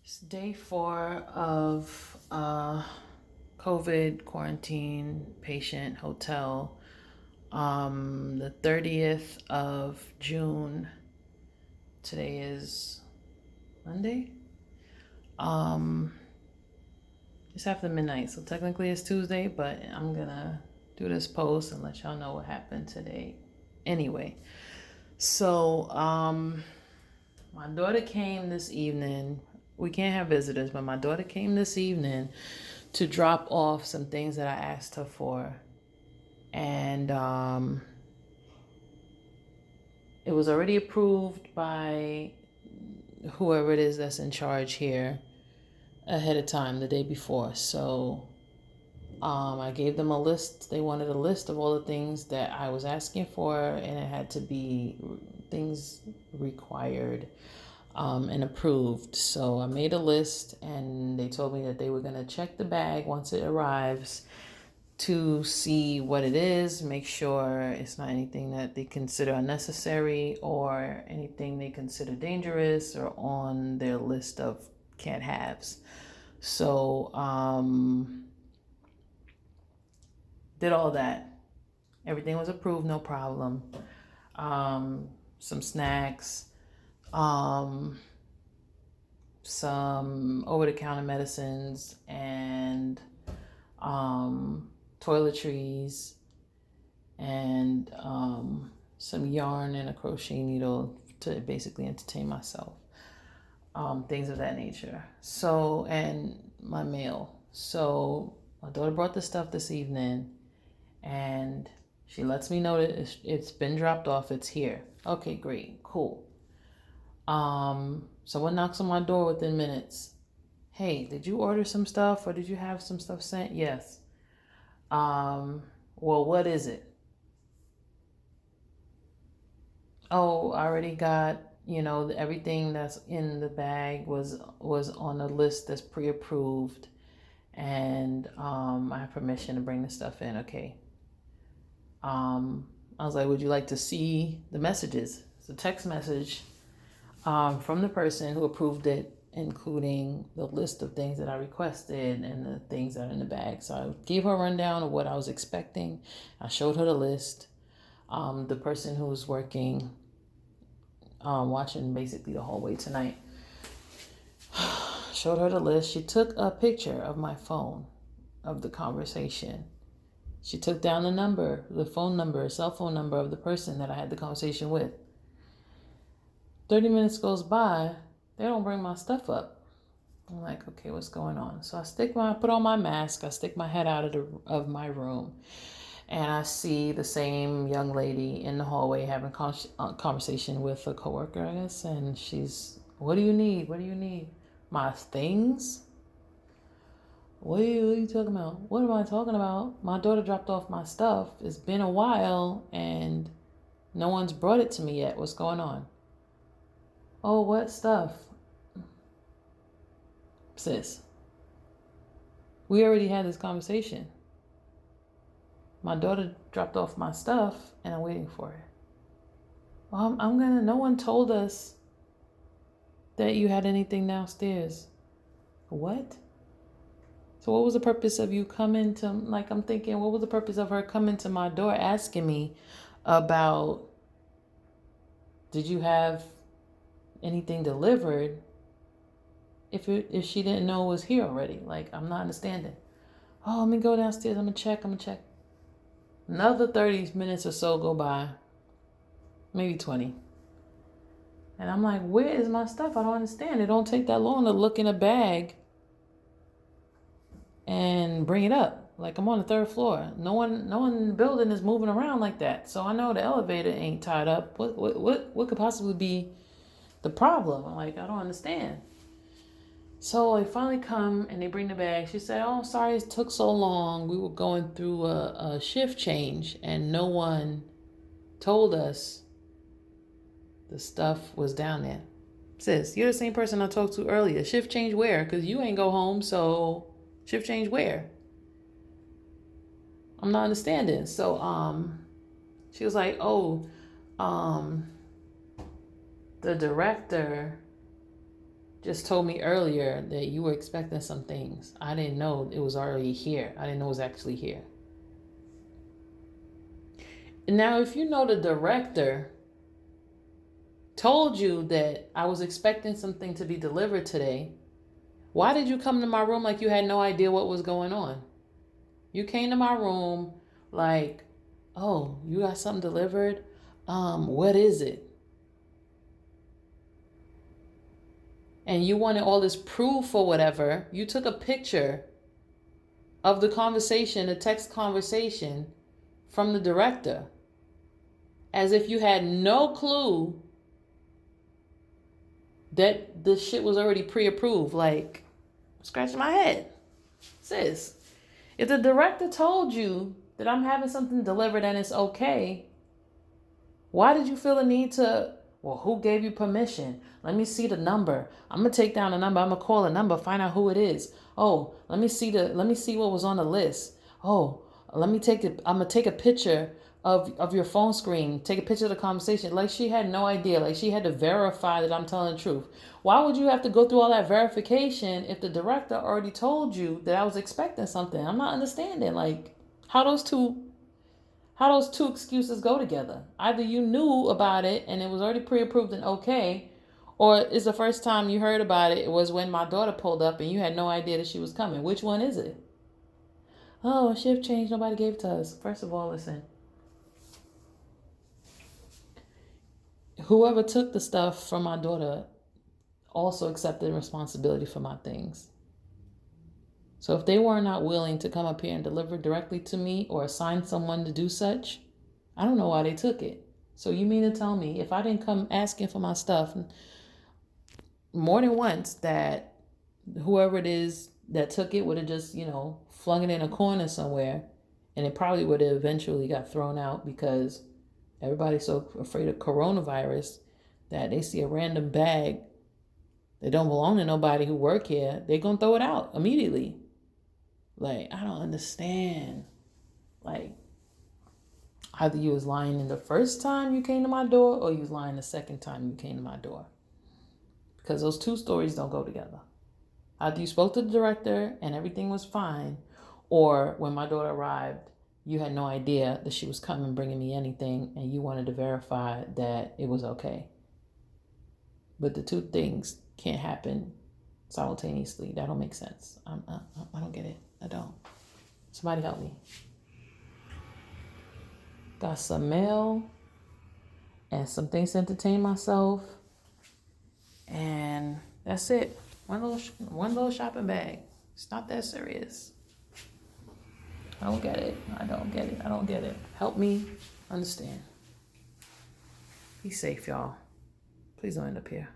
It's day 4 of COVID quarantine patient hotel. The 30th of June. Today is Monday. Um, it's after midnight, so technically it's Tuesday, but I'm gonna do this post and let y'all know what happened today. Anyway, so my daughter came this evening. We can't have visitors, but my daughter came this evening to drop off some things that I asked her for. And it was already approved by whoever it is that's in charge here ahead of time the day before. So I gave them a list. They wanted a list of all the things that I was asking for, and it had to be things required and approved. So I made a list, and they told me that they were going to check the bag once it arrives to see what it is, make sure it's not anything that they consider unnecessary or anything they consider dangerous or on their list of can't haves. So did all that. Everything was approved, no problem. Some snacks, some over-the-counter medicines, and toiletries, and some yarn and a crochet needle to basically entertain myself. Things of that nature. So, and my mail. So my daughter brought the stuff this evening, and she lets me know that it's been dropped off. It's here. Okay, great, cool. Someone knocks on my door within minutes. Hey, did you order some stuff or did you have some stuff sent? Yes. Well, what is it? Oh, I already got, everything that's in the bag was on a list that's pre-approved, and I have permission to bring the stuff in. Okay. I was like, would you like to see the messages? It's a text message from the person who approved it, including the list of things that I requested and the things that are in the bag. So I gave her a rundown of what I was expecting. I showed her the list. The person who was working, watching basically the hallway tonight, showed her the list. She took a picture of my phone of the conversation. She took down the number, the phone number, cell phone number of the person that I had the conversation with. 30 minutes goes by, they don't bring my stuff up. I'm like, okay, what's going on? So I put on my mask, I stick my head out of my room, and I see the same young lady in the hallway having conversation with a coworker, I guess, and she's, what do you need? What do you need? My things? What are you talking about? What am I talking about? My daughter dropped off my stuff. It's been a while, and no one's brought it to me yet. What's going on? Oh, what stuff? Sis, we already had this conversation. My daughter dropped off my stuff, and I'm waiting for it. Well, no one told us that you had anything downstairs. What? So what was the purpose of you coming to, like, I'm thinking, what was the purpose of her coming to my door asking me about, did you have anything delivered, if she didn't know it was here already? Like, I'm not understanding. Oh, let me go downstairs. I'm gonna check. Another 30 minutes or so go by, maybe 20. And I'm like, where is my stuff? I don't understand. It don't take that long to look in a bag and bring it up. Like, I'm on the 3rd floor. No one in the building is moving around like that. So I know the elevator ain't tied up. What could possibly be the problem? I'm like, I don't understand. So they finally come and they bring the bag. She said, oh, sorry it took so long. We were going through a shift change and no one told us the stuff was down there. Sis, you're the same person I talked to earlier. Shift change where? Because you ain't go home, so shift change where? I'm not understanding. So she was like, oh, the director just told me earlier that you were expecting some things. I didn't know it was already here. I didn't know it was actually here. Now, if you know the director told you that I was expecting something to be delivered today, why did you come to my room like you had no idea what was going on? You came to my room like, oh, you got something delivered? What is it? And you wanted all this proof or whatever. You took a picture of the conversation, a text conversation from the director, as if you had no clue that the shit was already pre-approved. Like, scratching my head. Sis, if the director told you that I'm having something delivered and it's okay, why did you feel the need to, well, who gave you permission? Let me see the number. I'm going to take down the number. I'm going to call the number, find out who it is. Oh, let me see what was on the list. Oh, I'm going to take a picture of your phone screen, take a picture of the conversation. Like she had no idea. Like she had to verify that I'm telling the truth. Why would you have to go through all that verification if the director already told you that I was expecting something? I'm not understanding. Like how those two excuses go together. Either you knew about it and it was already pre-approved and okay, or is the first time you heard about it was when my daughter pulled up and you had no idea that she was coming. Which one is it? Oh, shift change, nobody gave it to us. First of all, listen. Whoever took the stuff from my daughter also accepted responsibility for my things. So if they were not willing to come up here and deliver directly to me or assign someone to do such, I don't know why they took it. So you mean to tell me if I didn't come asking for my stuff more than once, that whoever it is that took it would have just, flung it in a corner somewhere, and it probably would have eventually got thrown out because everybody's so afraid of coronavirus that they see a random bag that don't belong to nobody who work here, they're going to throw it out immediately. Like, I don't understand. Like, either you was lying in the first time you came to my door or you was lying the second time you came to my door. Because those two stories don't go together. Either you spoke to the director and everything was fine, or when my daughter arrived, you had no idea that she was coming bringing me anything and you wanted to verify that it was okay. But the two things can't happen simultaneously. That don't make sense. I don't get it. I don't. Somebody help me. Got some mail and some things to entertain myself, and that's it. One little shopping bag. It's not that serious. I don't get it. I don't get it. Help me understand. Be safe, y'all. Please don't end up here.